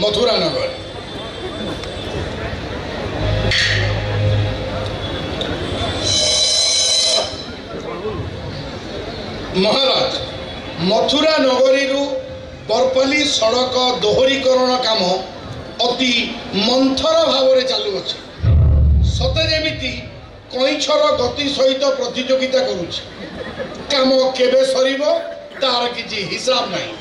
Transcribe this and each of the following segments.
मथुरा नगर। महाराज मथुरा नगरी बरपाली सड़क दोहरीकरण काम अति मंथर भाव चालू अच्छे सते जेमिति कईछर गति सहित प्रतियोगिता करुछि काम केबे सरिबो तार किछि हिसाब नहीं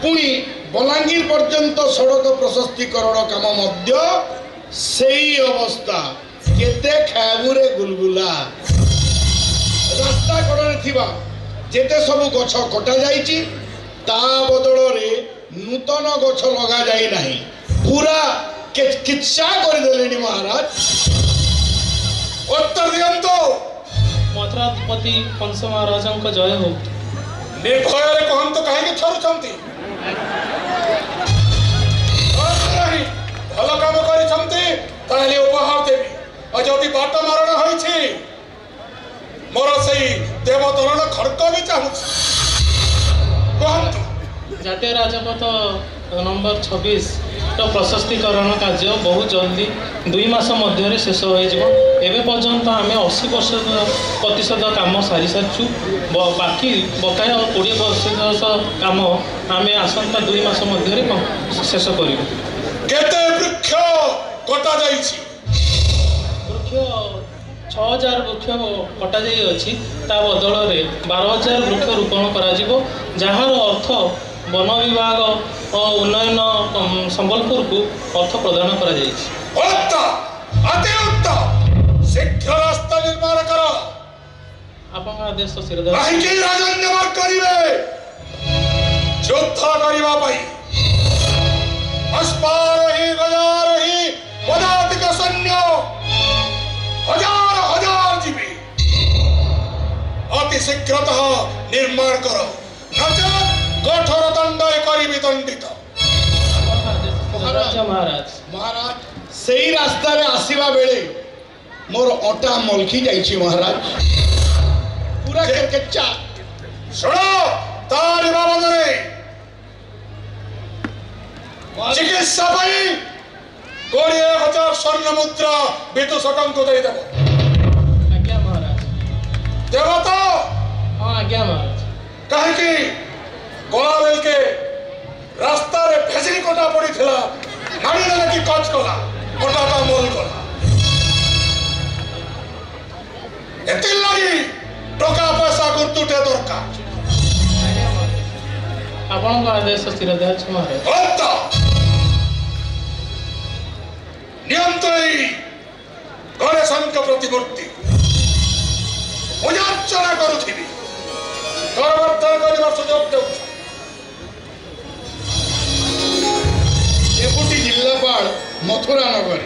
पुणी बलांगीर पर्यंत सड़क प्रशस्तीकरण काम मध्य सेई अवस्था केते खाबुरे गुलगुला रास्ता कड़े थिबा जेते सबु गछ कटा जाइछि ता बदल रे नूतन गछ लगा जाई नहीं पूरा किच्छा कर देलेनी महाराज उत्तर दियंतो मथुरापति कंस महाराज जय हो निर्भय रे कहंतो काहे के थरुछंती भल काम करिछंती ताले उपहार देबी और जदि बाट मारण होइछि मोर सही देवतरण खड़क भी चाहूछि कहंतो जातीय राजपथ नंबर 26 तो प्रशस्तीकरण कार्य बहुत जल्दी 2 मास मध्य शेष हो एवं पर्यंत आम 80% काम सारी सारी बाकी बकाया 20% काम आम आसंता 2 मास मध्य शेष कर वृक्ष कटा वृक्ष 6000 वृक्ष कटा जाइए ता बदल में 12000 वृक्ष रोपण कर जार अर्थ वन विभाग और उन्नयन संबलपुर को अर्थ प्रदान कर शीघ्र रास्ता निर्माण कर आपन आदेश अति शीघ्रतः निर्माण कर कठोर दंड करी दंडित महाराज महाराज सही रास्ता रे आसीबा बेले मोर अटा मलखी जाइछि महाराज पूरा केचा सुनो तारी बाबा रे चिकित्सा पाई 20,000 स्वर्ण मुद्रा विदूषकन को दे देबो आज्ञा महाराज देवता हां आज्ञा महाराज काहे कि गोलावेल के रास्ता रे फेसिली कोटा पड़ी थिला मानी ना कि कच कोला कोटा का मोल कोला एतिल लागि टका पैसा गुर्तुटे दरकार आपन आदेश स्थिर देछ महाराज होता नियंत्रणी गणेशन का प्रतिमूर्ति पूजार्चना करुथिबी करवर्तन करबा सुयोग देउछ डेपुटी जिल्लापाल मथुरा नगर